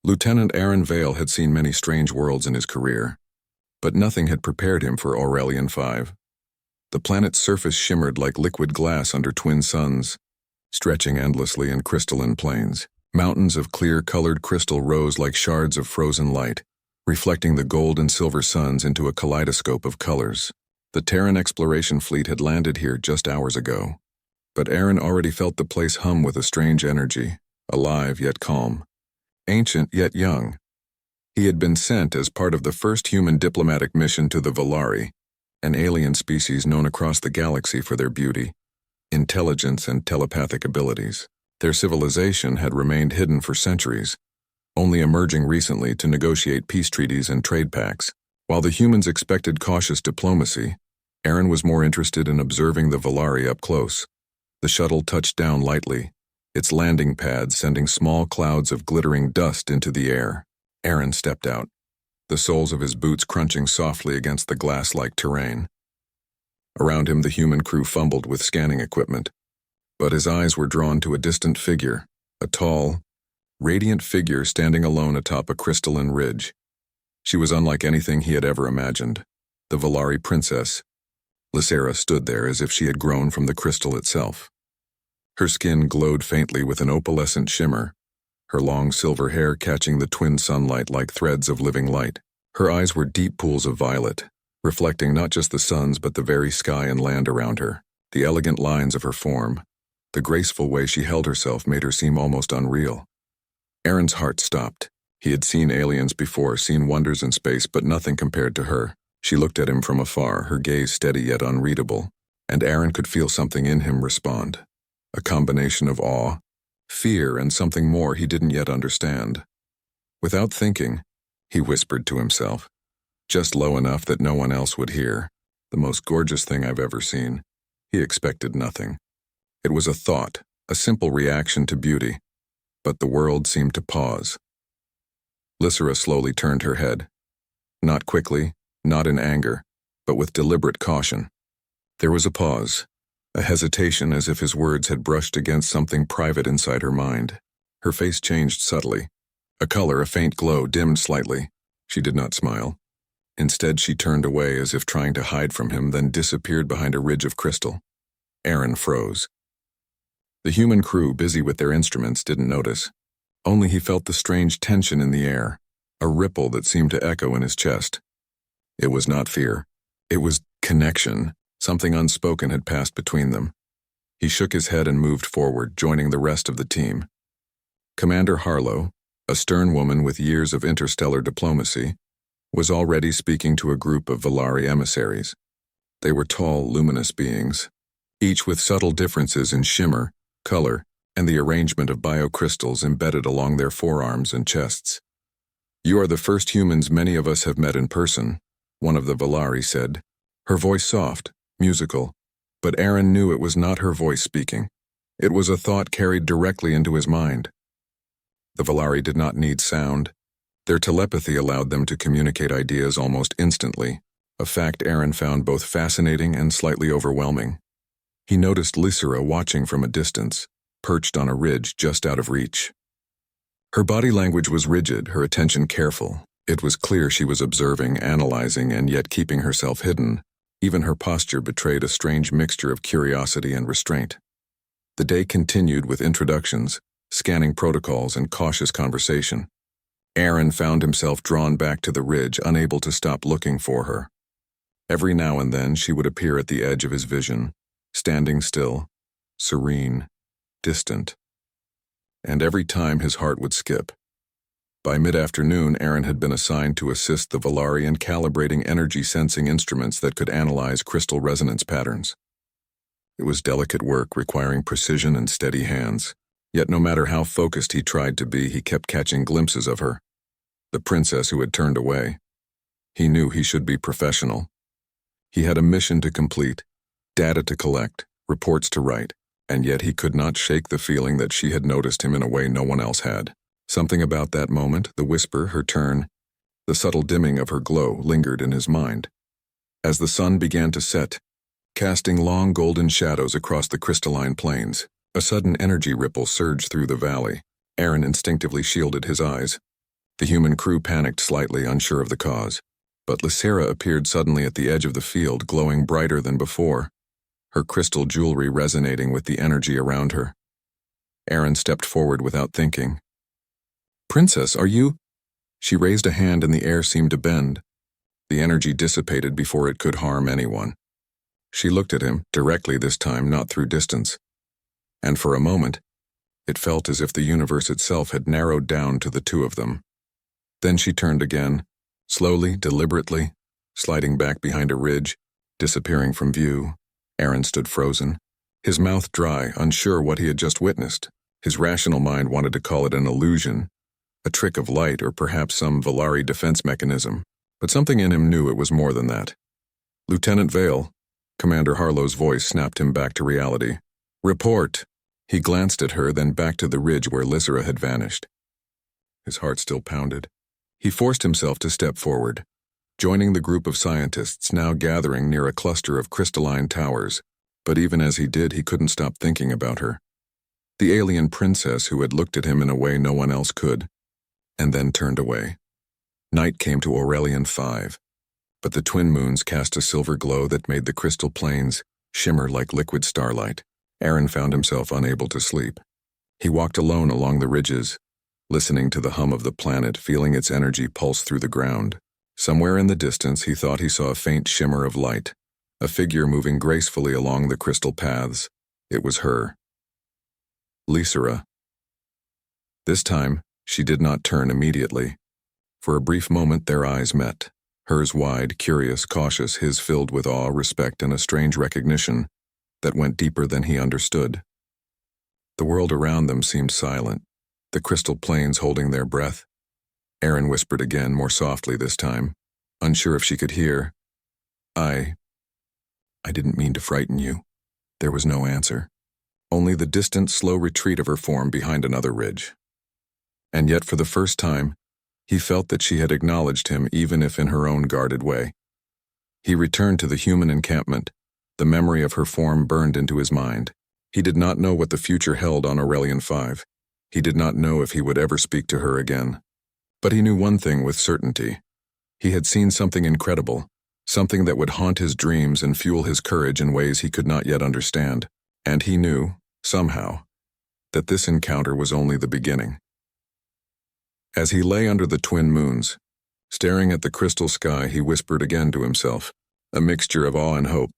Lieutenant Aaron Vale had seen many strange worlds in his career, but nothing had prepared him for Aurelian 5. The planet's surface shimmered like liquid glass under twin suns, stretching endlessly in crystalline plains. Mountains of clear-colored crystal rose like shards of frozen light, reflecting the gold and silver suns into a kaleidoscope of colors. The Terran exploration fleet had landed here just hours ago, but Aaron already felt the place hum with a strange energy, alive yet calm, ancient yet young. He had been sent as part of the first human diplomatic mission to the Valari, an alien species known across the galaxy for their beauty, intelligence, and telepathic abilities. Their civilization had remained hidden for centuries, only emerging recently to negotiate peace treaties and trade pacts. While the humans expected cautious diplomacy, Aaron was more interested in observing the Valari up close. The shuttle touched down lightly, its landing pad sending small clouds of glittering dust into the air. Aaron stepped out, the soles of his boots crunching softly against the glass-like terrain. Around him, the human crew fumbled with scanning equipment, but his eyes were drawn to a distant figure, a tall, radiant figure standing alone atop a crystalline ridge. She was unlike anything he had ever imagined. The Valari princess, Lysera, stood there as if she had grown from the crystal itself. Her skin glowed faintly with an opalescent shimmer, her long silver hair catching the twin sunlight like threads of living light. Her eyes were deep pools of violet, reflecting not just the suns but the very sky and land around her. The elegant lines of her form, the graceful way she held herself made her seem almost unreal. Aaron's heart stopped. He had seen aliens before, seen wonders in space, but nothing compared to her. She looked at him from afar, her gaze steady yet unreadable, and Aaron could feel something in him respond. A combination of awe, fear, and something more he didn't yet understand. Without thinking, he whispered to himself, just low enough that no one else would hear, "The most gorgeous thing I've ever seen." He expected nothing. It was a thought, a simple reaction to beauty, but the world seemed to pause. Lysera slowly turned her head. Not quickly, not in anger, but with deliberate caution. There was a pause, a hesitation as if his words had brushed against something private inside her mind. Her face changed subtly. A color, a faint glow, dimmed slightly. She did not smile. Instead, she turned away as if trying to hide from him, then disappeared behind a ridge of crystal. Aaron froze. The human crew, busy with their instruments, didn't notice. Only he felt the strange tension in the air, a ripple that seemed to echo in his chest. It was not fear. It was connection. Something unspoken had passed between them. He shook his head and moved forward, joining the rest of the team. Commander Harlow, a stern woman with years of interstellar diplomacy, was already speaking to a group of Valari emissaries. They were tall, luminous beings, each with subtle differences in shimmer, color, and the arrangement of biocrystals embedded along their forearms and chests. "You are the first humans many of us have met in person," one of the Valari said, her voice soft, musical, but Aaron knew it was not her voice speaking. It was a thought carried directly into his mind. The Valari did not need sound. Their telepathy allowed them to communicate ideas almost instantly, a fact Aaron found both fascinating and slightly overwhelming. He noticed Lysera watching from a distance, perched on a ridge just out of reach. Her body language was rigid, her attention careful. It was clear she was observing, analyzing, and yet keeping herself hidden. Even her posture betrayed a strange mixture of curiosity and restraint. The day continued with introductions, scanning protocols, and cautious conversation. Aaron found himself drawn back to the ridge, unable to stop looking for her. Every now and then she would appear at the edge of his vision, standing still, serene, distant. And every time his heart would skip. By mid-afternoon, Aaron had been assigned to assist the Valari in calibrating energy-sensing instruments that could analyze crystal resonance patterns. It was delicate work requiring precision and steady hands, yet no matter how focused he tried to be, he kept catching glimpses of her, the princess who had turned away. He knew he should be professional. He had a mission to complete, data to collect, reports to write, and yet he could not shake the feeling that she had noticed him in a way no one else had. Something about that moment, the whisper, her turn, the subtle dimming of her glow lingered in his mind. As the sun began to set, casting long golden shadows across the crystalline plains, a sudden energy ripple surged through the valley. Aaron instinctively shielded his eyes. The human crew panicked slightly, unsure of the cause. But Lysera appeared suddenly at the edge of the field, glowing brighter than before, her crystal jewelry resonating with the energy around her. Aaron stepped forward without thinking. "Princess, are you?" She raised a hand and the air seemed to bend. The energy dissipated before it could harm anyone. She looked at him, directly this time, not through distance. And for a moment, it felt as if the universe itself had narrowed down to the two of them. Then she turned again, slowly, deliberately, sliding back behind a ridge, disappearing from view. Aaron stood frozen, his mouth dry, unsure what he had just witnessed. His rational mind wanted to call it an illusion, a trick of light, or perhaps some Valari defense mechanism, but something in him knew it was more than that. "Lieutenant Vale," Commander Harlow's voice snapped him back to reality. "Report." He glanced at her, then back to the ridge where Lysera had vanished. His heart still pounded. He forced himself to step forward, joining the group of scientists now gathering near a cluster of crystalline towers, but even as he did, he couldn't stop thinking about her. The alien princess who had looked at him in a way no one else could, and then turned away. Night came to Aurelian 5, but the twin moons cast a silver glow that made the crystal plains shimmer like liquid starlight. Aaron found himself unable to sleep. He walked alone along the ridges, listening to the hum of the planet, feeling its energy pulse through the ground. Somewhere in the distance, he thought he saw a faint shimmer of light, a figure moving gracefully along the crystal paths. It was her. Lysera. This time, she did not turn immediately. For a brief moment, their eyes met. Hers wide, curious, cautious, his filled with awe, respect, and a strange recognition that went deeper than he understood. The world around them seemed silent, the crystal plains holding their breath. Aaron whispered again, more softly this time, unsure if she could hear. I didn't mean to frighten you." There was no answer, only the distant, slow retreat of her form behind another ridge. And yet, for the first time, he felt that she had acknowledged him, even if in her own guarded way. He returned to the human encampment. The memory of her form burned into his mind. He did not know what the future held on Aurelian 5. He did not know if he would ever speak to her again. But he knew one thing with certainty. He had seen something incredible, something that would haunt his dreams and fuel his courage in ways he could not yet understand. And he knew, somehow, that this encounter was only the beginning. As he lay under the twin moons, staring at the crystal sky, he whispered again to himself, a mixture of awe and hope.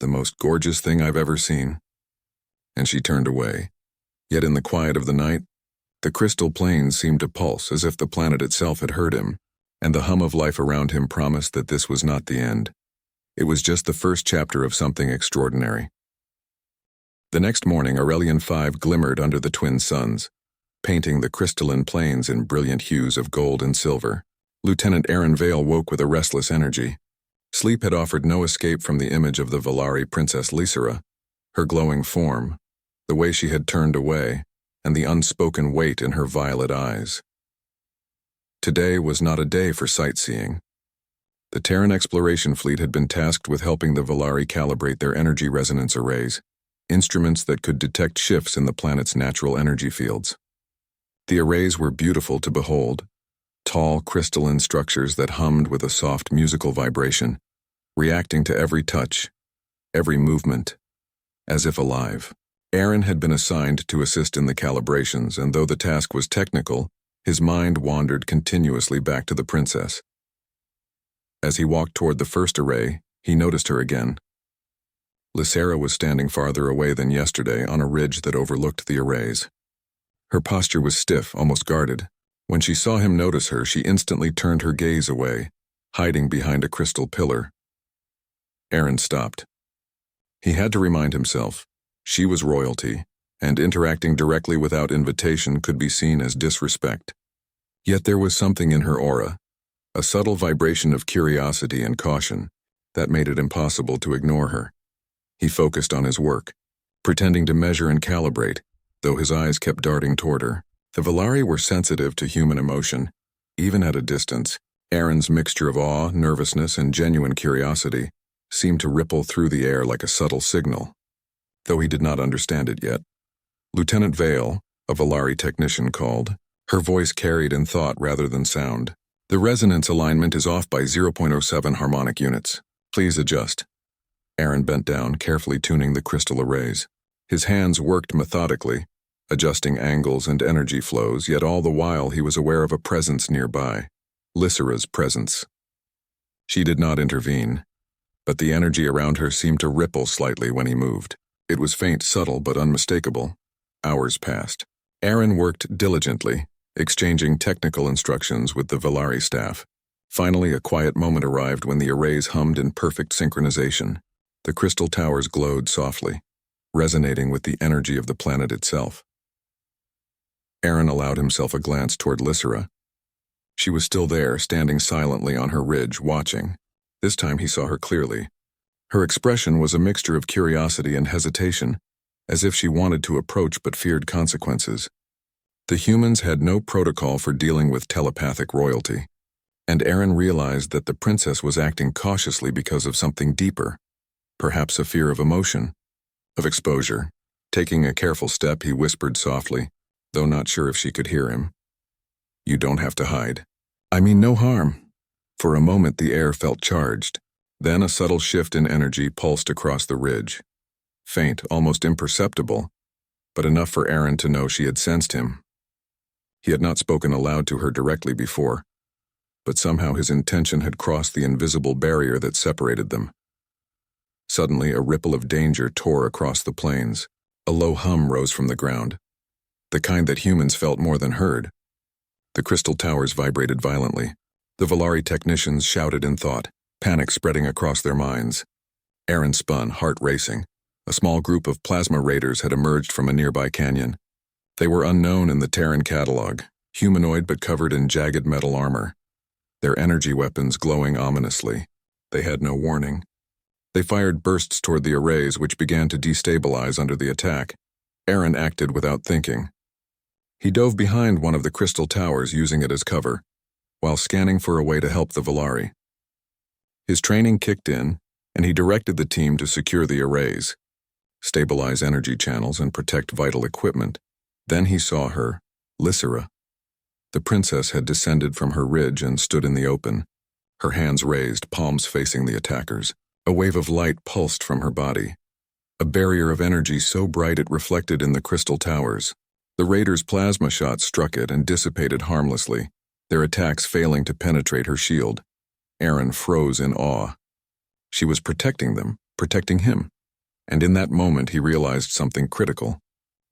"The most gorgeous thing I've ever seen." And she turned away. Yet in the quiet of the night, the crystal plains seemed to pulse as if the planet itself had heard him, and the hum of life around him promised that this was not the end. It was just the first chapter of something extraordinary. The next morning, Aurelian 5 glimmered under the twin suns, painting the crystalline plains in brilliant hues of gold and silver. Lieutenant Aaron Vale woke with a restless energy. Sleep had offered no escape from the image of the Valari Princess Lysera, her glowing form, the way she had turned away, and the unspoken weight in her violet eyes. Today was not a day for sightseeing. The Terran exploration fleet had been tasked with helping the Valari calibrate their energy resonance arrays, instruments that could detect shifts in the planet's natural energy fields. The arrays were beautiful to behold, tall, crystalline structures that hummed with a soft musical vibration, reacting to every touch, every movement, as if alive. Aaron had been assigned to assist in the calibrations, and though the task was technical, his mind wandered continuously back to the princess. As he walked toward the first array, he noticed her again. Lysera was standing farther away than yesterday on a ridge that overlooked the arrays. Her posture was stiff, almost guarded. When she saw him notice her, she instantly turned her gaze away, hiding behind a crystal pillar. Aaron stopped. He had to remind himself, she was royalty, and interacting directly without invitation could be seen as disrespect. Yet there was something in her aura, a subtle vibration of curiosity and caution, that made it impossible to ignore her. He focused on his work, pretending to measure and calibrate, though his eyes kept darting toward her. The Valari were sensitive to human emotion, even at a distance. Aaron's mixture of awe, nervousness, and genuine curiosity seemed to ripple through the air like a subtle signal, though he did not understand it yet. Lieutenant Vale, a Valari technician, called. Her voice carried in thought rather than sound. The resonance alignment is off by 0.07 harmonic units. Please adjust. Aaron bent down, carefully tuning the crystal arrays. His hands worked methodically, adjusting angles and energy flows, yet all the while he was aware of a presence nearby. Lysera's presence. She did not intervene, but the energy around her seemed to ripple slightly when he moved. It was faint, subtle, but unmistakable. Hours passed. Aaron worked diligently, exchanging technical instructions with the Velari staff. Finally, a quiet moment arrived when the arrays hummed in perfect synchronization. The crystal towers glowed softly, resonating with the energy of the planet itself. Aaron allowed himself a glance toward Lysera. She was still there, standing silently on her ridge, watching. This time he saw her clearly. Her expression was a mixture of curiosity and hesitation, as if she wanted to approach but feared consequences. The humans had no protocol for dealing with telepathic royalty, and Aaron realized that the princess was acting cautiously because of something deeper, perhaps a fear of emotion, of exposure. Taking a careful step, he whispered softly, though not sure if she could hear him. "You don't have to hide. I mean no harm." For a moment the air felt charged. Then a subtle shift in energy pulsed across the ridge. Faint, almost imperceptible, but enough for Aaron to know she had sensed him. He had not spoken aloud to her directly before, but somehow his intention had crossed the invisible barrier that separated them. Suddenly, a ripple of danger tore across the plains. A low hum rose from the ground, the kind that humans felt more than heard. The crystal towers vibrated violently. The Velari technicians shouted in thought, panic spreading across their minds. Aaron spun, heart racing. A small group of plasma raiders had emerged from a nearby canyon. They were unknown in the Terran catalog, humanoid but covered in jagged metal armor, their energy weapons glowing ominously. They had no warning. They fired bursts toward the arrays, which began to destabilize under the attack. Aaron acted without thinking. He dove behind one of the crystal towers, using it as cover, while scanning for a way to help the Velari. His training kicked in, and he directed the team to secure the arrays, stabilize energy channels, and protect vital equipment. Then he saw her, Lysera. The princess had descended from her ridge and stood in the open, her hands raised, palms facing the attackers. A wave of light pulsed from her body, a barrier of energy so bright it reflected in the crystal towers. The raiders' plasma shots struck it and dissipated harmlessly, their attacks failing to penetrate her shield. Aaron froze in awe. She was protecting them, protecting him. And in that moment he realized something critical.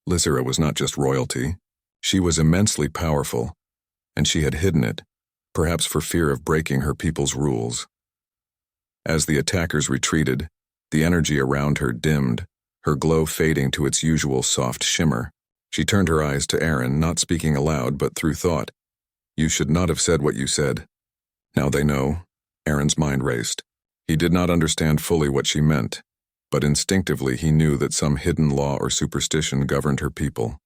Lysera was not just royalty. She was immensely powerful, and she had hidden it, perhaps for fear of breaking her people's rules. As the attackers retreated, the energy around her dimmed, her glow fading to its usual soft shimmer. She turned her eyes to Aaron, not speaking aloud but through thought. "You should not have said what you said." Now they know. Aaron's mind raced. He did not understand fully what she meant, but instinctively he knew that some hidden law or superstition governed her people,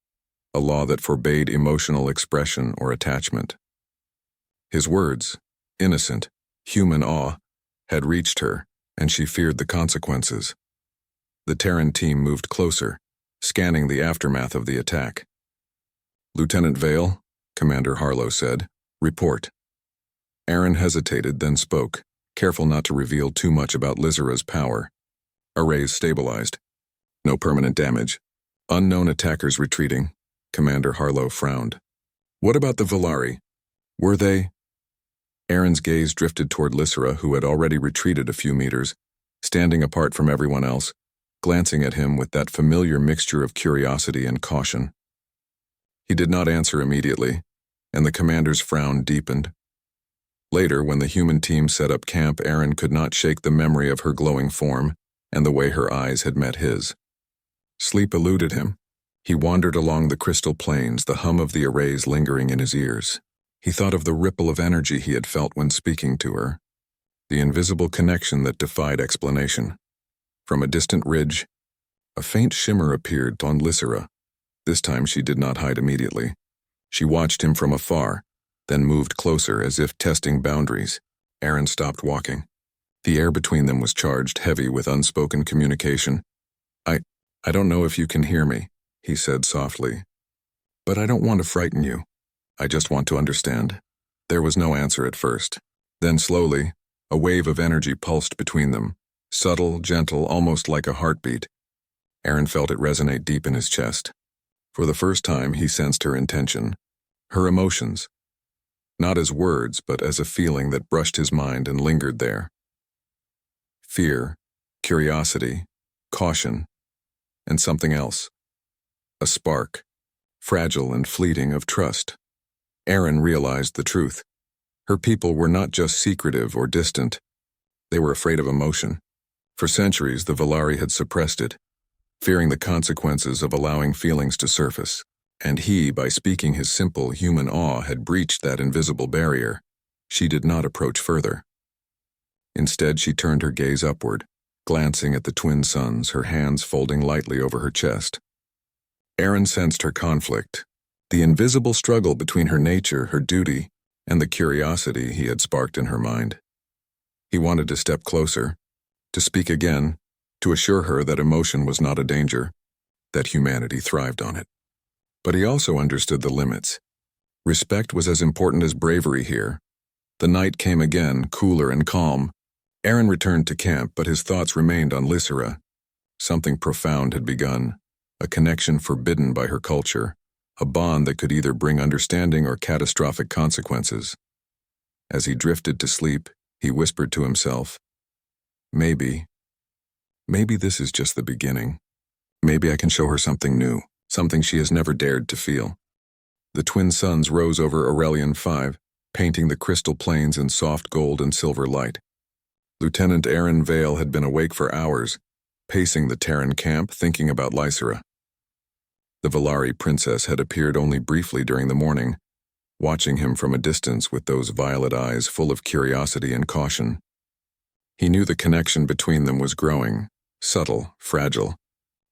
a law that forbade emotional expression or attachment. His words, innocent, human awe, had reached her, and she feared the consequences. The Terran team moved closer, scanning the aftermath of the attack. "Lieutenant Vale," Commander Harlow said, "report." Aaron hesitated, then spoke, careful not to reveal too much about Lysera's power. Arrays stabilized. No permanent damage. Unknown attackers retreating. Commander Harlow frowned. "What about the Velari? Were they?" Aaron's gaze drifted toward Lysera, who had already retreated a few meters, standing apart from everyone else, glancing at him with that familiar mixture of curiosity and caution. He did not answer immediately, and the commander's frown deepened. Later, when the human team set up camp, Aaron could not shake the memory of her glowing form and the way her eyes had met his. Sleep eluded him. He wandered along the crystal plains, the hum of the arrays lingering in his ears. He thought of the ripple of energy he had felt when speaking to her, the invisible connection that defied explanation. From a distant ridge, a faint shimmer appeared on Lysera. This time she did not hide immediately. She watched him from afar, then moved closer as if testing boundaries. Aaron stopped walking. The air between them was charged, heavy with unspoken communication. I don't know if you can hear me," he said softly, "but I don't want to frighten you. I just want to understand. There was no answer at first. Then slowly, a wave of energy pulsed between them, subtle, gentle, almost like a heartbeat. Aaron felt it resonate deep in his chest. For the first time, he sensed her intention, her emotions. Not as words, but as a feeling that brushed his mind and lingered there. Fear, curiosity, caution, and something else. A spark, fragile and fleeting, of trust. Aaron realized the truth. Her people were not just secretive or distant. They were afraid of emotion. For centuries, the Valari had suppressed it, fearing the consequences of allowing feelings to surface. And he, by speaking his simple human awe, had breached that invisible barrier. She did not approach further. Instead, she turned her gaze upward, glancing at the twin suns, her hands folding lightly over her chest. Aaron sensed her conflict, the invisible struggle between her nature, her duty, and the curiosity he had sparked in her mind. He wanted to step closer, to speak again, to assure her that emotion was not a danger, that humanity thrived on it. But he also understood the limits. Respect was as important as bravery here. The night came again, cooler and calm. Aaron returned to camp, but his thoughts remained on Lysera. Something profound had begun, a connection forbidden by her culture, a bond that could either bring understanding or catastrophic consequences. As he drifted to sleep, he whispered to himself, Maybe this is just the beginning. Maybe I can show her something new, something she has never dared to feel. The twin suns rose over Aurelian 5, painting the crystal plains in soft gold and silver light. Lieutenant Aaron Vale had been awake for hours, pacing the Terran camp, thinking about Lysera. The Valari princess had appeared only briefly during the morning, watching him from a distance with those violet eyes full of curiosity and caution. He knew the connection between them was growing, subtle, fragile,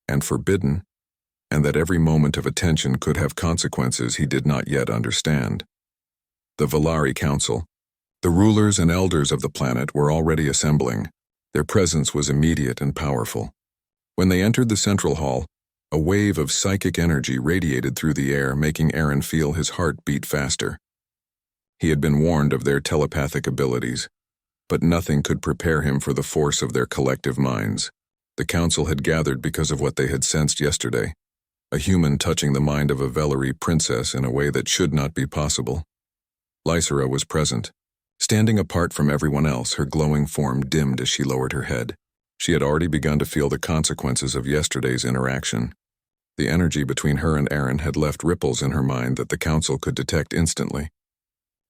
and forbidden, and that every moment of attention could have consequences he did not yet understand. The Valari Council, the rulers and elders of the planet, were already assembling. Their presence was immediate and powerful. When they entered the central hall, a wave of psychic energy radiated through the air, making Aaron feel his heart beat faster. He had been warned of their telepathic abilities, but nothing could prepare him for the force of their collective minds. The council had gathered because of what they had sensed yesterday, a human touching the mind of a Valari princess in a way that should not be possible. Lysera was present, standing apart from everyone else, her glowing form dimmed as she lowered her head. She had already begun to feel the consequences of yesterday's interaction. The energy between her and Aaron had left ripples in her mind that the council could detect instantly.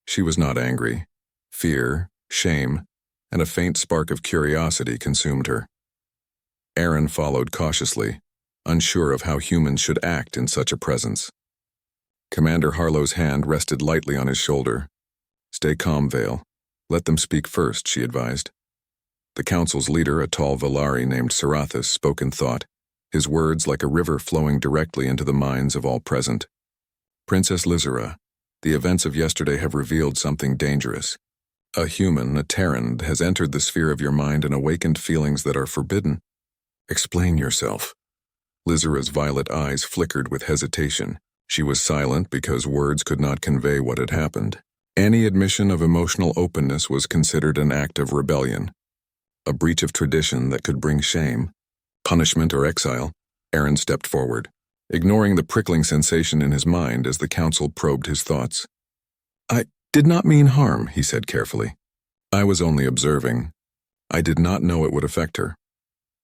She was not angry. Fear, shame, and a faint spark of curiosity consumed her. Aaron followed cautiously, unsure of how humans should act in such a presence. Commander Harlow's hand rested lightly on his shoulder. "Stay calm, Vale. Let them speak first," she advised. The council's leader, a tall Valari named Sarathis, spoke in thought, his words like a river flowing directly into the minds of all present. "Princess Lysera, the events of yesterday have revealed something dangerous. A human, a Terran, has entered the sphere of your mind and awakened feelings that are forbidden. Explain yourself." Lysera's violet eyes flickered with hesitation. She was silent because words could not convey what had happened. Any admission of emotional openness was considered an act of rebellion, a breach of tradition that could bring shame, punishment, or exile. Aaron stepped forward, ignoring the prickling sensation in his mind as the council probed his thoughts. "I did not mean harm," he said carefully. "I was only observing. I did not know it would affect her."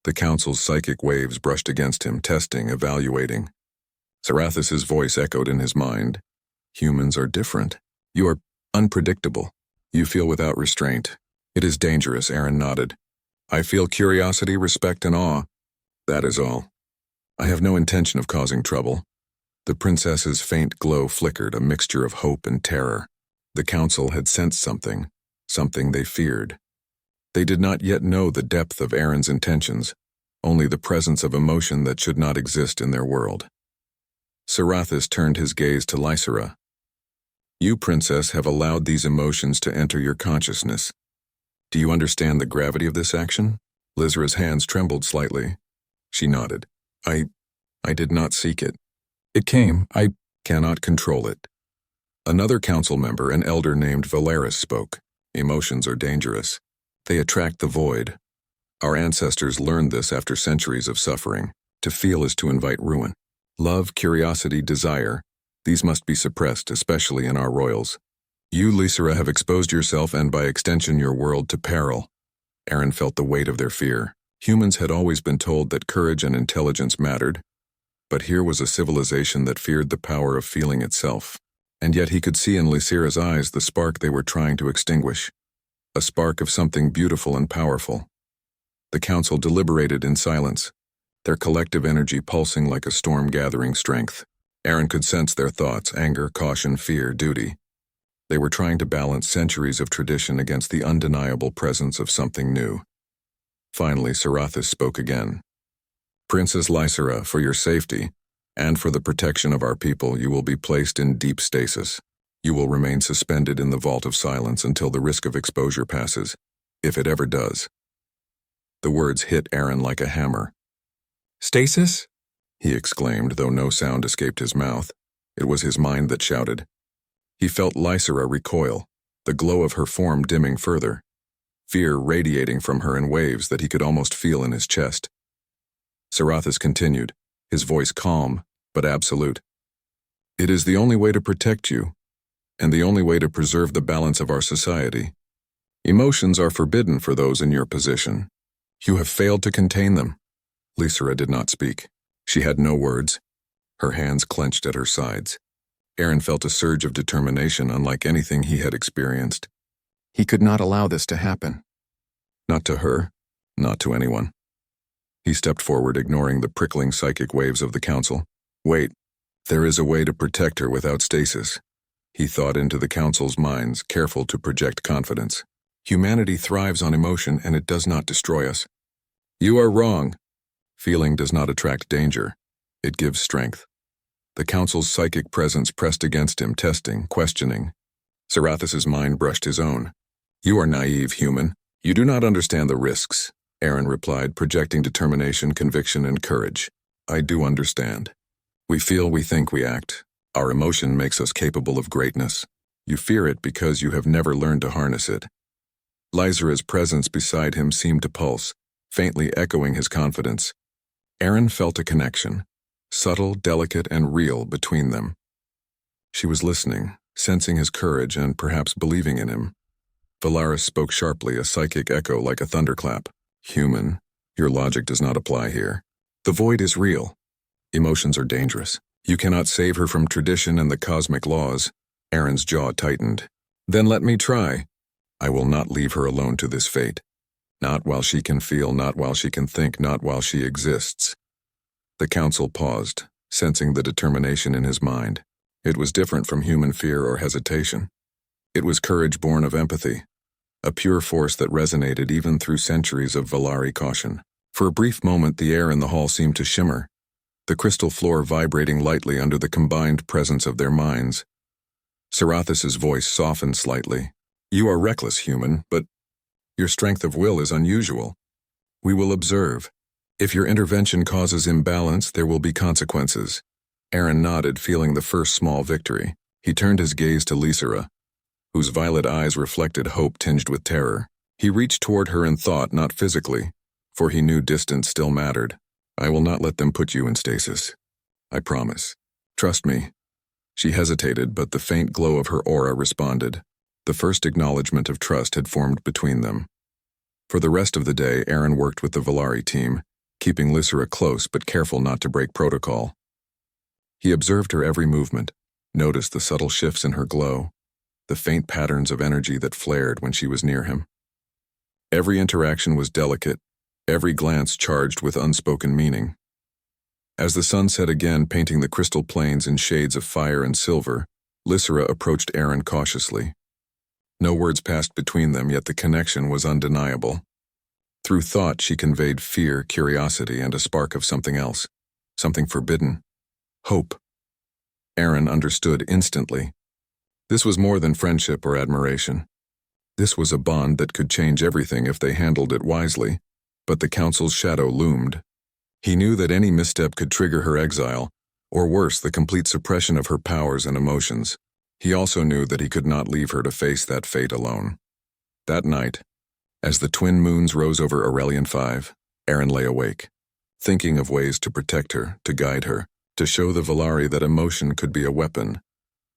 The council's psychic waves brushed against him, testing, evaluating. Sarathis's voice echoed in his mind. "Humans are different. You are unpredictable. You feel without restraint. It is dangerous," Aaron nodded. "I feel curiosity, respect, and awe. That is all. I have no intention of causing trouble." The princess's faint glow flickered, a mixture of hope and terror. The council had sensed something they feared. They did not yet know the depth of Aaron's intentions, only the presence of emotion that should not exist in their world. Sarathis turned his gaze to Lysera. "You, princess, have allowed these emotions to enter your consciousness. Do you understand the gravity of this action?" Lysera's hands trembled slightly. She nodded. I did not seek it. It came. I cannot control it. Another council member, an elder named Valeris, spoke. Emotions are dangerous. They attract the void. Our ancestors learned this after centuries of suffering. To feel is to invite ruin. Love, curiosity, desire, these must be suppressed, especially in our royals. You, Lysera, have exposed yourself and by extension your world to peril. Aaron felt the weight of their fear. Humans had always been told that courage and intelligence mattered, but here was a civilization that feared the power of feeling itself. And yet he could see in Lysera's eyes the spark they were trying to extinguish, a spark of something beautiful and powerful. The council deliberated in silence, their collective energy pulsing like a storm gathering strength. Aaron could sense their thoughts, anger, caution, fear, duty. They were trying to balance centuries of tradition against the undeniable presence of something new. Finally, Sarathis spoke again. Princess Lysera, for your safety, and for the protection of our people, you will be placed in deep stasis. You will remain suspended in the vault of silence until the risk of exposure passes, if it ever does. The words hit Aaron like a hammer. Stasis? He exclaimed, though no sound escaped his mouth. It was his mind that shouted. He felt Lysera recoil, the glow of her form dimming further, fear radiating from her in waves that he could almost feel in his chest. Sarathis continued, his voice calm, but absolute. It is the only way to protect you, and the only way to preserve the balance of our society. Emotions are forbidden for those in your position. You have failed to contain them. Lysera did not speak. She had no words. Her hands clenched at her sides. Aaron felt a surge of determination unlike anything he had experienced. He could not allow this to happen. Not to her, not to anyone. He stepped forward, ignoring the prickling psychic waves of the council. Wait, there is a way to protect her without stasis. He thought into the council's minds, careful to project confidence. Humanity thrives on emotion and it does not destroy us. You are wrong. Feeling does not attract danger. It gives strength. The council's psychic presence pressed against him, testing, questioning. Sarathis's mind brushed his own. You are naive, human. You do not understand the risks, Aaron replied, projecting determination, conviction, and courage. I do understand. We feel, we think, we act. Our emotion makes us capable of greatness. You fear it because you have never learned to harness it. Lysera's presence beside him seemed to pulse, faintly echoing his confidence. Aaron felt a connection, subtle, delicate, and real between them. She was listening, sensing his courage and perhaps believing in him. Valeris spoke sharply, a psychic echo like a thunderclap. Human, your logic does not apply here. The void is real. Emotions are dangerous. You cannot save her from tradition and the cosmic laws. Aaron's jaw tightened. Then let me try. I will not leave her alone to this fate. Not while she can feel, not while she can think, not while she exists. The council paused, sensing the determination in his mind. It was different from human fear or hesitation. It was courage born of empathy, a pure force that resonated even through centuries of Valari caution. For a brief moment, the air in the hall seemed to shimmer, the crystal floor vibrating lightly under the combined presence of their minds. Sarathis's voice softened slightly. You are reckless, human, but your strength of will is unusual. We will observe. If your intervention causes imbalance, there will be consequences. Aaron nodded, feeling the first small victory. He turned his gaze to Lysera, whose violet eyes reflected hope tinged with terror. He reached toward her in thought, not physically, for he knew distance still mattered. I will not let them put you in stasis. I promise. Trust me. She hesitated, but the faint glow of her aura responded. The first acknowledgement of trust had formed between them. For the rest of the day, Aaron worked with the Valari team, keeping Lysera close but careful not to break protocol. He observed her every movement, noticed the subtle shifts in her glow, the faint patterns of energy that flared when she was near him. Every interaction was delicate, every glance charged with unspoken meaning. As the sun set again, painting the crystal plains in shades of fire and silver, Lysera approached Aaron cautiously. No words passed between them, yet the connection was undeniable. Through thought, she conveyed fear, curiosity, and a spark of something else, something forbidden. Hope. Aaron understood instantly. This was more than friendship or admiration. This was a bond that could change everything if they handled it wisely, but the council's shadow loomed. He knew that any misstep could trigger her exile, or worse, the complete suppression of her powers and emotions. He also knew that he could not leave her to face that fate alone. That night, as the twin moons rose over Aurelian 5, Aaron lay awake, thinking of ways to protect her, to guide her, to show the Valari that emotion could be a weapon,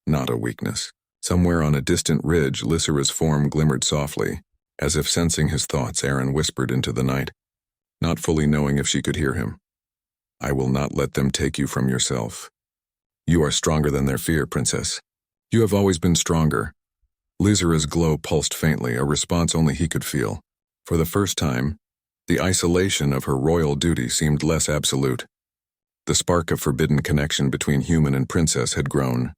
not a weakness. Somewhere on a distant ridge, Lysera's form glimmered softly. As if sensing his thoughts, Aaron whispered into the night, not fully knowing if she could hear him. "I will not let them take you from yourself. You are stronger than their fear, princess. You have always been stronger." Lysera's glow pulsed faintly, a response only he could feel. For the first time, the isolation of her royal duty seemed less absolute. The spark of forbidden connection between human and princess had grown,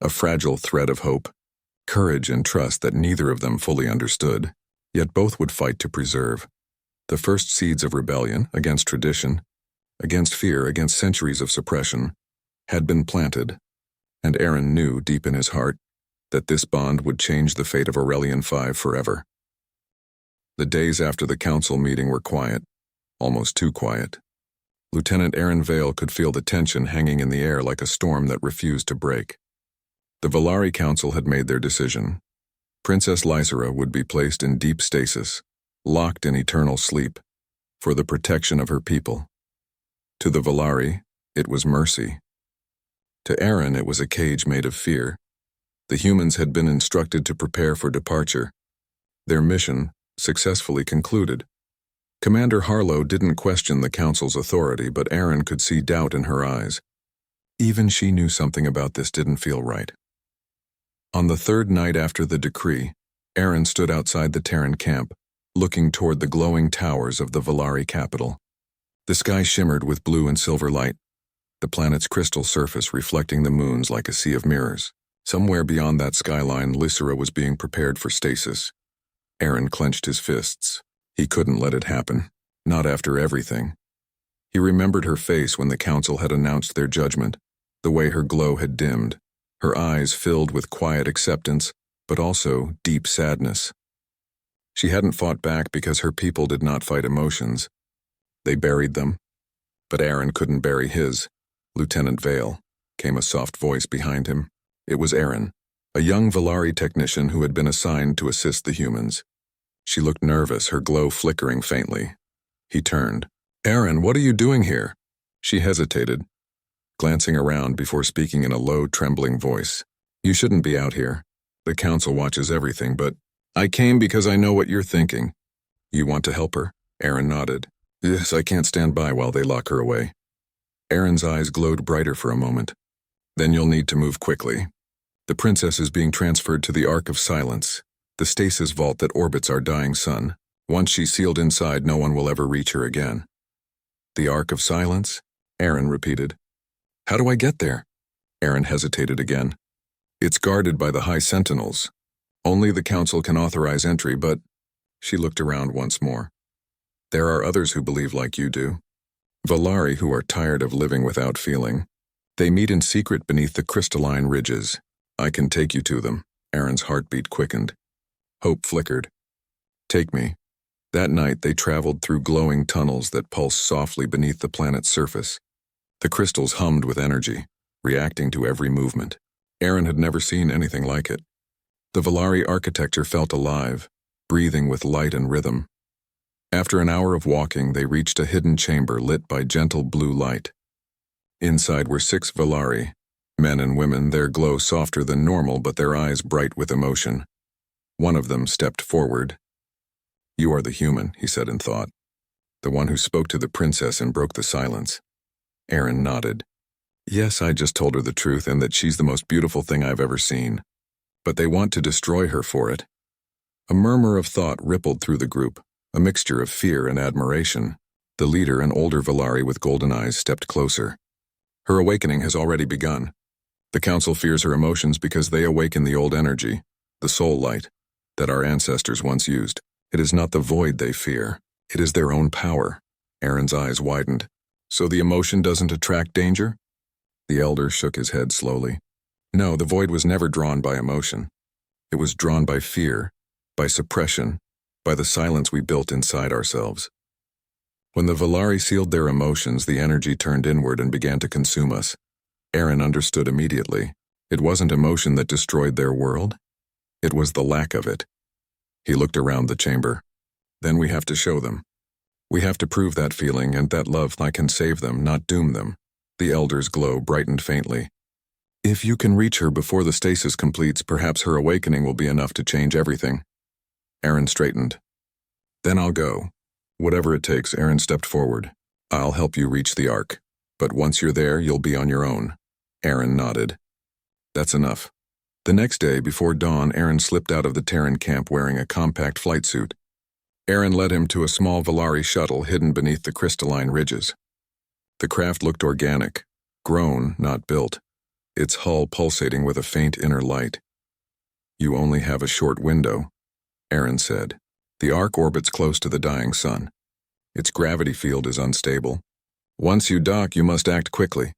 a fragile thread of hope, courage and trust that neither of them fully understood, yet both would fight to preserve. The first seeds of rebellion, against tradition, against fear, against centuries of suppression, had been planted, and Aaron knew deep in his heart that this bond would change the fate of Aurelian 5 forever. The days after the council meeting were quiet, almost too quiet. Lieutenant Aaron Vale could feel the tension hanging in the air like a storm that refused to break. The Valari Council had made their decision. Princess Lysera would be placed in deep stasis, locked in eternal sleep, for the protection of her people. To the Valari, it was mercy. To Aaron, it was a cage made of fear. The humans had been instructed to prepare for departure. Their mission, successfully concluded. Commander Harlow didn't question the Council's authority, but Aaron could see doubt in her eyes. Even she knew something about this didn't feel right. On the third night after the decree, Aaron stood outside the Terran camp, looking toward the glowing towers of the Valari capital. The sky shimmered with blue and silver light, the planet's crystal surface reflecting the moons like a sea of mirrors. Somewhere beyond that skyline, Lysera was being prepared for stasis. Aaron clenched his fists. He couldn't let it happen, not after everything. He remembered her face when the council had announced their judgment, the way her glow had dimmed, her eyes filled with quiet acceptance, but also deep sadness. She hadn't fought back because her people did not fight emotions. They buried them. But Aaron couldn't bury his. "Lieutenant Vale," came a soft voice behind him. It was Aaron, a young Valari technician who had been assigned to assist the humans. She looked nervous, her glow flickering faintly. He turned. "Aaron, what are you doing here?" She hesitated, glancing around before speaking in a low, trembling voice. "You shouldn't be out here. The council watches everything, but I came because I know what you're thinking." "You want to help her?" Aaron nodded. "Yes, I can't stand by while they lock her away." Aaron's eyes glowed brighter for a moment. "Then you'll need to move quickly. The princess is being transferred to the Ark of Silence, the stasis vault that orbits our dying sun. Once she's sealed inside, no one will ever reach her again." "The Ark of Silence?" Aaron repeated. "How do I get there?" Aaron hesitated again. "It's guarded by the High Sentinels. Only the Council can authorize entry, but—" She looked around once more. "There are others who believe like you do. Valari who are tired of living without feeling. They meet in secret beneath the crystalline ridges. I can take you to them." Aaron's heartbeat quickened. Hope flickered. "Take me." That night they traveled through glowing tunnels that pulsed softly beneath the planet's surface. The crystals hummed with energy, reacting to every movement. Aaron had never seen anything like it. The Valari architecture felt alive, breathing with light and rhythm. After an hour of walking, they reached a hidden chamber lit by gentle blue light. Inside were 6 Valari, men and women, their glow softer than normal but their eyes bright with emotion. One of them stepped forward. "You are the human," he said in thought. "The one who spoke to the princess and broke the silence." Aaron nodded. "Yes, I just told her the truth and that she's the most beautiful thing I've ever seen. But they want to destroy her for it." A murmur of thought rippled through the group, a mixture of fear and admiration. The leader, an older Valari with golden eyes, stepped closer. "Her awakening has already begun. The Council fears her emotions because they awaken the old energy, the soul light, that our ancestors once used. It is not the void they fear. It is their own power." Aaron's eyes widened. "So the emotion doesn't attract danger?" The elder shook his head slowly. "No, the void was never drawn by emotion. It was drawn by fear, by suppression, by the silence we built inside ourselves. When the Valari sealed their emotions, the energy turned inward and began to consume us. Aaron understood immediately. It wasn't emotion that destroyed their world. It was the lack of it. He looked around the chamber. Then we have to show them. We have to prove that feeling and that love can save them, not doom them. The elder's glow brightened faintly. If you can reach her before the stasis completes, perhaps her awakening will be enough to change everything. Aaron straightened. Then I'll go. Whatever it takes, Aaron stepped forward. I'll help you reach the Ark. But once you're there, you'll be on your own. Aaron nodded. That's enough. The next day, before dawn, Aaron slipped out of the Terran camp wearing a compact flight suit. Aaron led him to a small Volari shuttle hidden beneath the crystalline ridges. The craft looked organic, grown, not built, its hull pulsating with a faint inner light. You only have a short window, Aaron said. The Ark orbits close to the dying sun. Its gravity field is unstable. Once you dock, you must act quickly.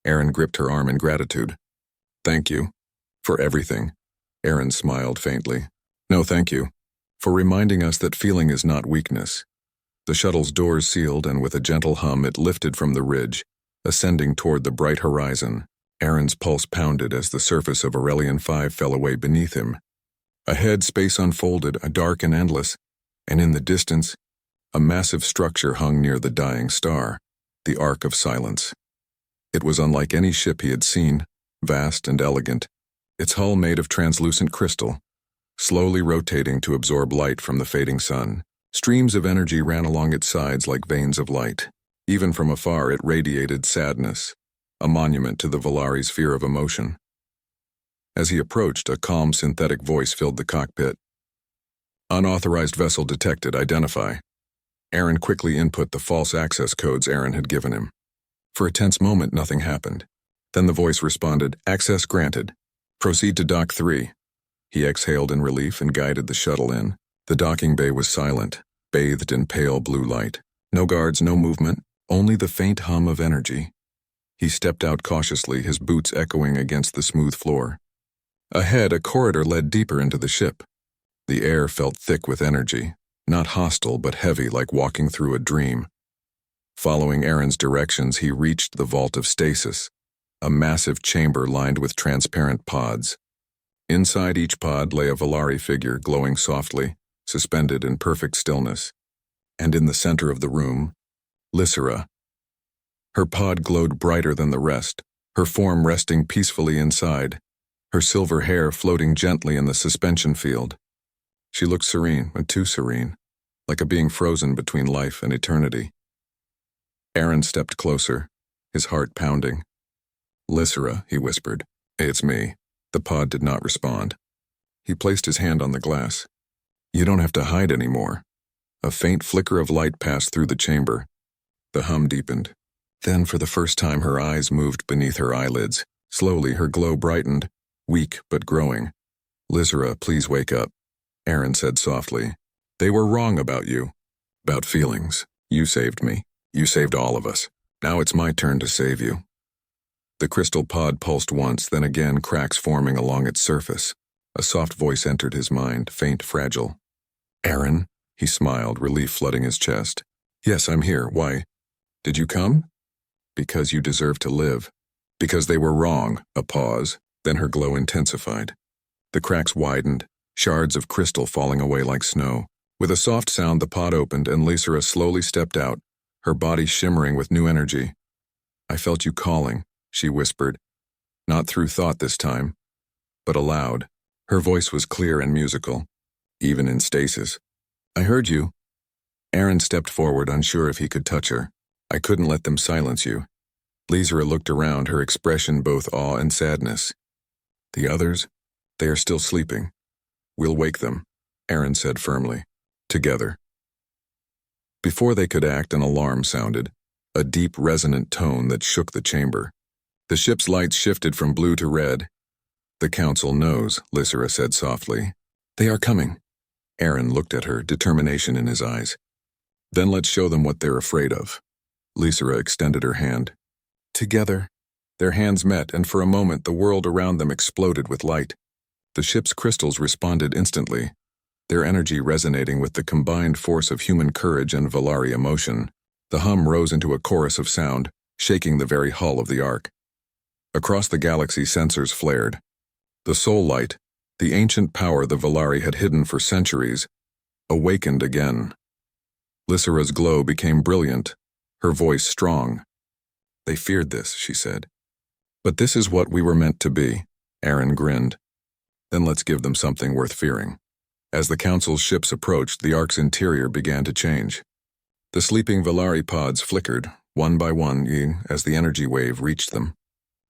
Aaron gripped her arm in gratitude. Thank you. For everything. Aaron smiled faintly. No, thank you. For reminding us that feeling is not weakness. The shuttle's doors sealed, and with a gentle hum it lifted from the ridge, ascending toward the bright horizon. Aaron's pulse pounded as the surface of Aurelian 5 fell away beneath him. Ahead, space unfolded, dark and endless, and in the distance, a massive structure hung near the dying star, the Ark of Silence. It was unlike any ship he had seen, vast and elegant, its hull made of translucent crystal, slowly rotating to absorb light from the fading sun. Streams of energy ran along its sides like veins of light. Even from afar it radiated sadness, a monument to the Volari's fear of emotion. As he approached, a calm synthetic voice filled the cockpit. Unauthorized vessel detected, identify. Aaron quickly input the false access codes Aaron had given him. For a tense moment, nothing happened. Then the voice responded, access granted. Proceed to Dock 3. He exhaled in relief and guided the shuttle in. The docking bay was silent, bathed in pale blue light. No guards, no movement, only the faint hum of energy. He stepped out cautiously, his boots echoing against the smooth floor. Ahead, a corridor led deeper into the ship. The air felt thick with energy, not hostile but heavy like walking through a dream. Following Aaron's directions, he reached the vault of stasis, a massive chamber lined with transparent pods. Inside each pod lay a Volari figure glowing softly, suspended in perfect stillness. And in the center of the room, Lysera. Her pod glowed brighter than the rest, her form resting peacefully inside, her silver hair floating gently in the suspension field. She looked serene, and too serene, like a being frozen between life and eternity. Aaron stepped closer, his heart pounding. Lysera, he whispered. It's me. The pod did not respond. He placed his hand on the glass. You don't have to hide anymore. A faint flicker of light passed through the chamber. The hum deepened. Then, for the first time, her eyes moved beneath her eyelids. Slowly, her glow brightened, weak but growing. Lysera, please wake up, Aaron said softly. They were wrong about you. About feelings. You saved me. You saved all of us. Now it's my turn to save you. The crystal pod pulsed once, then again, cracks forming along its surface. A soft voice entered his mind, faint, fragile. Aaron? He smiled, relief flooding his chest. Yes, I'm here. Why? Did you come? Because you deserve to live. Because they were wrong. A pause, then her glow intensified. The cracks widened, shards of crystal falling away like snow. With a soft sound, the pod opened and Lysera slowly stepped out, her body shimmering with new energy. I felt you calling, she whispered. Not through thought this time, but aloud. Her voice was clear and musical, even in stasis. I heard you. Aaron stepped forward, unsure if he could touch her. I couldn't let them silence you. Lysera looked around, her expression both awe and sadness. The others? They are still sleeping. We'll wake them, Aaron said firmly. Together. Before they could act, an alarm sounded, a deep, resonant tone that shook the chamber. The ship's lights shifted from blue to red. The council knows, Lysera said softly. They are coming. Aaron looked at her, determination in his eyes. Then let's show them what they're afraid of. Lysera extended her hand. Together. Their hands met, and for a moment the world around them exploded with light. The ship's crystals responded instantly, their energy resonating with the combined force of human courage and Volari emotion. The hum rose into a chorus of sound, shaking the very hull of the Ark. Across the galaxy, sensors flared. The soul light, the ancient power the Valari had hidden for centuries, awakened again. Lysera's glow became brilliant, her voice strong. "They feared this," she said. "But this is what we were meant to be," Aaron grinned. "Then let's give them something worth fearing." As the Council's ships approached, the Ark's interior began to change. The sleeping Valari pods flickered, one by one, as the energy wave reached them.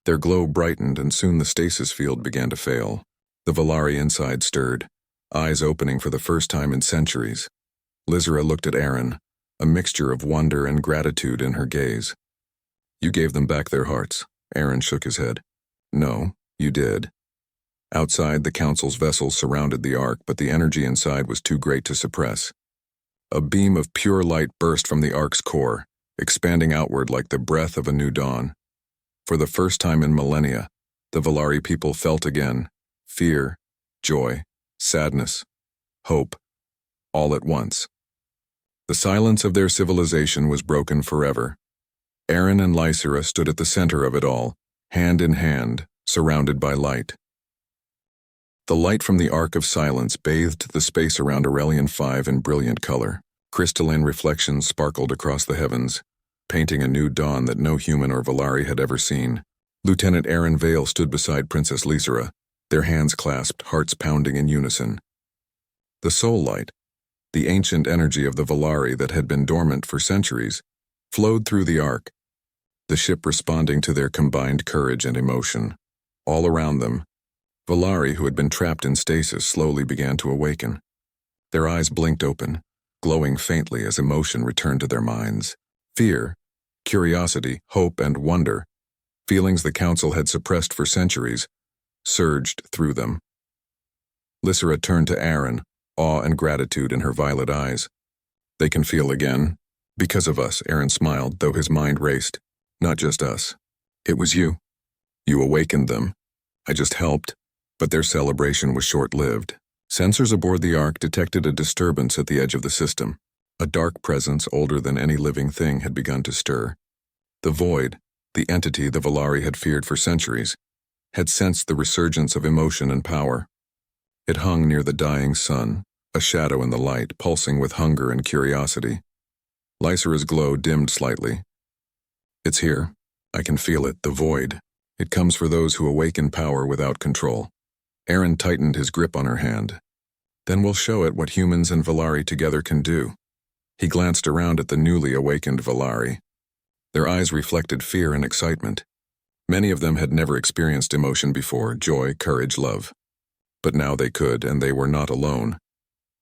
Their glow brightened, and soon the stasis field began to fail. The Valari inside stirred, eyes opening for the first time in centuries. Lysera looked at Aaron, a mixture of wonder and gratitude in her gaze. "You gave them back their hearts." Aaron shook his head. "No, you did." Outside, the Council's vessels surrounded the Ark, but the energy inside was too great to suppress. A beam of pure light burst from the Ark's core, expanding outward like the breath of a new dawn. For the first time in millennia, the Valari people felt again fear, joy, sadness, hope, all at once. The silence of their civilization was broken forever. Aaron and Lysera stood at the center of it all, hand in hand, surrounded by light. The light from the Ark of Silence bathed the space around Aurelian 5 in brilliant color. Crystalline reflections sparkled across the heavens, painting a new dawn that no human or Valari had ever seen. Lieutenant Aaron Vale stood beside Princess Lysera, their hands clasped, hearts pounding in unison. The soul light, the ancient energy of the Valari that had been dormant for centuries, flowed through the Ark, the ship responding to their combined courage and emotion. All around them, Valari who had been trapped in stasis slowly began to awaken. Their eyes blinked open, glowing faintly as emotion returned to their minds. Fear, curiosity, hope, and wonder, feelings the Council had suppressed for centuries, surged through them. Lysera turned to Aaron, awe and gratitude in her violet eyes. "They can feel again." "Because of us," Aaron smiled, though his mind raced. "Not just us. It was you. You awakened them. I just helped." But their celebration was short-lived. Sensors aboard the Ark detected a disturbance at the edge of the system. A dark presence older than any living thing had begun to stir. The Void, the entity the Valari had feared for centuries, had sensed the resurgence of emotion and power. It hung near the dying sun, a shadow in the light, pulsing with hunger and curiosity. Lysera's glow dimmed slightly. "It's here. I can feel it, the Void. It comes for those who awaken power without control." Aaron tightened his grip on her hand. "Then we'll show it what humans and Valari together can do." He glanced around at the newly awakened Valari. Their eyes reflected fear and excitement. Many of them had never experienced emotion before, joy, courage, love. But now they could, and they were not alone.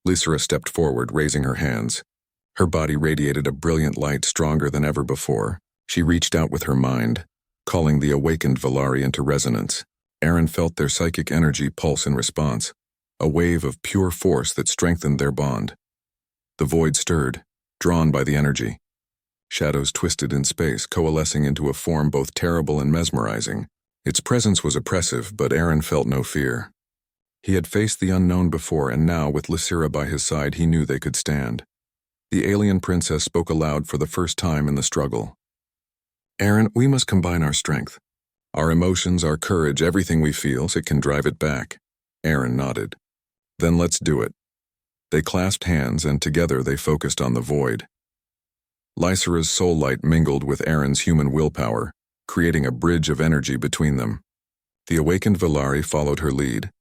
Lysera stepped forward, raising her hands. Her body radiated a brilliant light stronger than ever before. She reached out with her mind, calling the awakened Valari into resonance. Aaron felt their psychic energy pulse in response, a wave of pure force that strengthened their bond. The Void stirred, drawn by the energy. Shadows twisted in space, coalescing into a form both terrible and mesmerizing. Its presence was oppressive, but Aaron felt no fear. He had faced the unknown before, and now, with Lysera by his side, he knew they could stand. The alien princess spoke aloud for the first time in the struggle. "Aaron, we must combine our strength. Our emotions, our courage, everything we feel, so it can drive it back." Aaron nodded. "Then let's do it." They clasped hands, and together they focused on the Void. Lysera's soul light mingled with Aaron's human willpower, creating a bridge of energy between them. The awakened Valari followed her lead,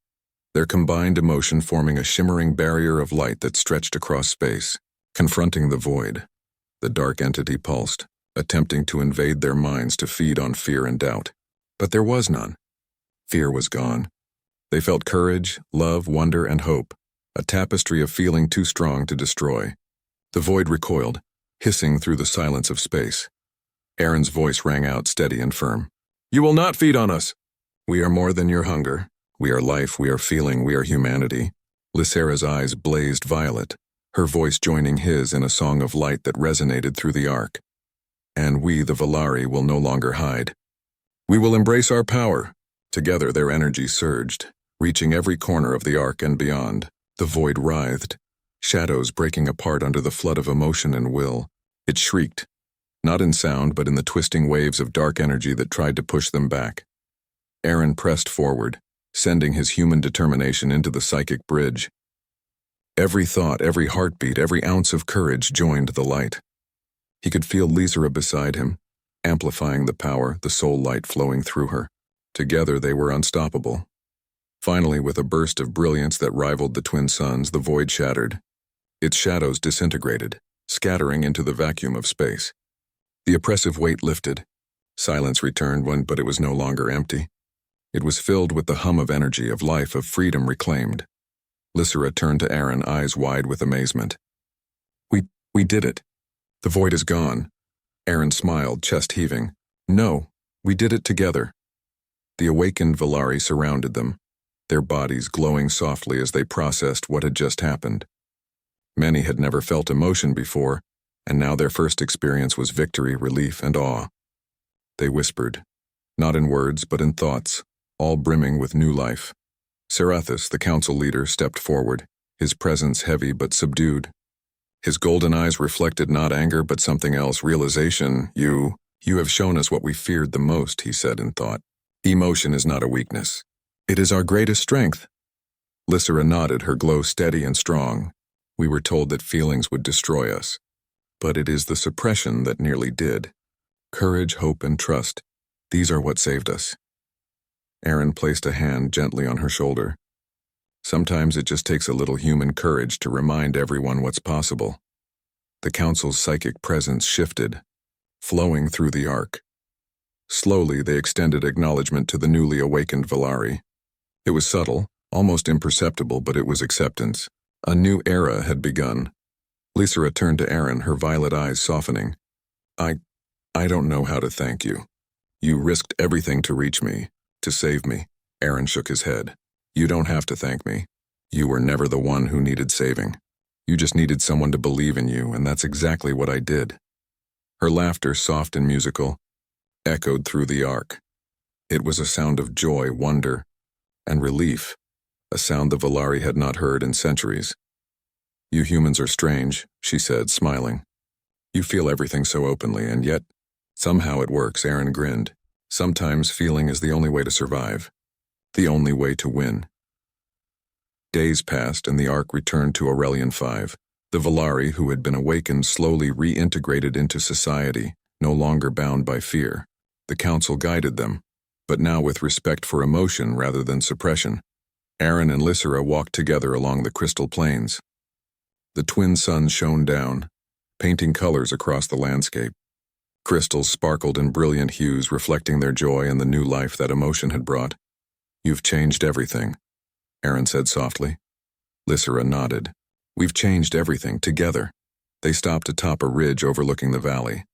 their combined emotion forming a shimmering barrier of light that stretched across space. Confronting the Void, the dark entity pulsed, attempting to invade their minds to feed on fear and doubt. But there was none. Fear was gone. They felt courage, love, wonder, and hope, a tapestry of feeling too strong to destroy. The Void recoiled, hissing through the silence of space. Aaron's voice rang out steady and firm. "You will not feed on us. We are more than your hunger. We are life, we are feeling, we are humanity." Lysera's eyes blazed violet, her voice joining his in a song of light that resonated through the Ark. "And we, the Valari, will no longer hide. We will embrace our power." Together their energy surged, reaching every corner of the Ark and beyond. The Void writhed, shadows breaking apart under the flood of emotion and will. It shrieked, not in sound but in the twisting waves of dark energy that tried to push them back. Aaron pressed forward, sending his human determination into the psychic bridge. Every thought, every heartbeat, every ounce of courage joined the light. He could feel Lysera beside him, amplifying the power, the soul light flowing through her. Together they were unstoppable. Finally, with a burst of brilliance that rivaled the twin suns, the void shattered. Its shadows disintegrated, scattering into the vacuum of space. The oppressive weight lifted. Silence returned, but it was no longer empty. It was filled with the hum of energy, of life, of freedom reclaimed. Lysera turned to Aaron, eyes wide with amazement. We did it. The void is gone. Aaron smiled, chest heaving. No, we did it together. The awakened Valari surrounded them, their bodies glowing softly as they processed what had just happened. Many had never felt emotion before, and now their first experience was victory, relief, and awe. They whispered, not in words but in thoughts, all brimming with new life. Serathis, the council leader, stepped forward, his presence heavy but subdued. His golden eyes reflected not anger but something else, realization. You have shown us what we feared the most, he said in thought. Emotion is not a weakness. It is our greatest strength. Lysera nodded, her glow steady and strong. We were told that feelings would destroy us, but it is the suppression that nearly did. Courage, hope, and trust, these are what saved us. Aaron placed a hand gently on her shoulder. Sometimes it just takes a little human courage to remind everyone what's possible. The council's psychic presence shifted, flowing through the ark. Slowly, they extended acknowledgement to the newly awakened Valari. It was subtle, almost imperceptible, but it was acceptance. A new era had begun. Lysera turned to Aaron, her violet eyes softening. I don't know how to thank you. You risked everything to reach me, to save me. Aaron shook his head. You don't have to thank me. You were never the one who needed saving. You just needed someone to believe in you, and that's exactly what I did. Her laughter, soft and musical, echoed through the ark. It was a sound of joy, wonder, and relief, a sound the Valari had not heard in centuries. You humans are strange, she said, smiling. You feel everything so openly, and yet, somehow it works, Aaron grinned. Sometimes feeling is the only way to survive, the only way to win. Days passed, and the ark returned to Aurelian 5. The Valari, who had been awakened, slowly reintegrated into society, no longer bound by fear. The council guided them, but now with respect for emotion rather than suppression. Aaron and Lysera walked together along the crystal plains. The twin suns shone down, painting colors across the landscape. Crystals sparkled in brilliant hues, reflecting their joy and the new life that emotion had brought. You've changed everything, Aaron said softly. Lysera nodded. We've changed everything, together. They stopped atop a ridge overlooking the valley.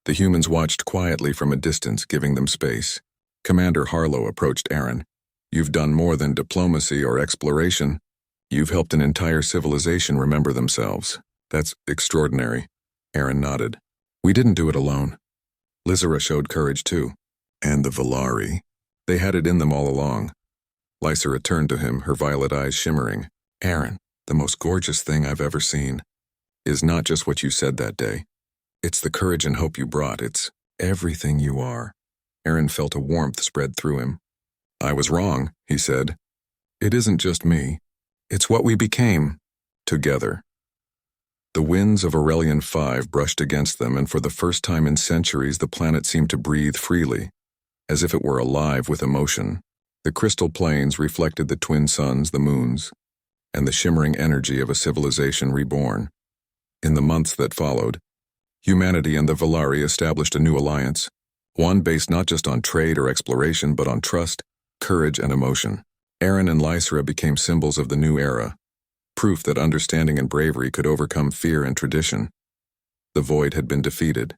The humans watched quietly from a distance, giving them space. Commander Harlow approached Aaron. You've done more than diplomacy or exploration. You've helped an entire civilization remember themselves. That's extraordinary. Aaron nodded. We didn't do it alone. Lysera showed courage too. And the Valari. They had it in them all along. Lysera turned to him, her violet eyes shimmering. Aaron, the most gorgeous thing I've ever seen is not just what you said that day. It's the courage and hope you brought. It's everything you are. Aaron felt a warmth spread through him. I was wrong, he said. It isn't just me. It's what we became, together. The winds of Aurelian 5 brushed against them, and for the first time in centuries the planet seemed to breathe freely, as if it were alive with emotion. The crystal plains reflected the twin suns, the moons, and the shimmering energy of a civilization reborn. In the months that followed, humanity and the Valari established a new alliance, one based not just on trade or exploration but on trust, courage, and emotion. Aaron and Lysera became symbols of the new era, proof that understanding and bravery could overcome fear and tradition. The void had been defeated.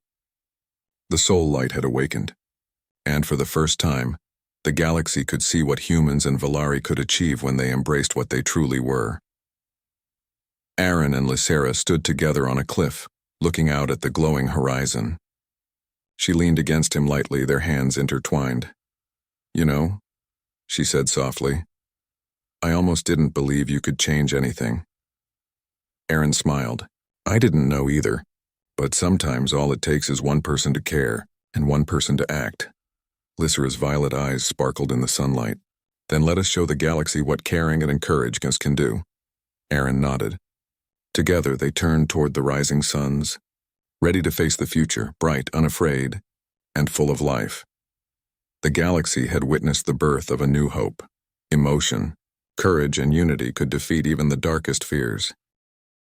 The soul light had awakened. And for the first time, the galaxy could see what humans and Valari could achieve when they embraced what they truly were. Aaron and Lysera stood together on a cliff, looking out at the glowing horizon. She leaned against him lightly, their hands intertwined. You know, she said softly, I almost didn't believe you could change anything. Aaron smiled. I didn't know either, but sometimes all it takes is one person to care and one person to act. Lysera's violet eyes sparkled in the sunlight. Then let us show the galaxy what caring and encouragement can do. Aaron nodded. Together they turned toward the rising suns, ready to face the future, bright, unafraid, and full of life. The galaxy had witnessed the birth of a new hope. Emotion, courage, and unity could defeat even the darkest fears.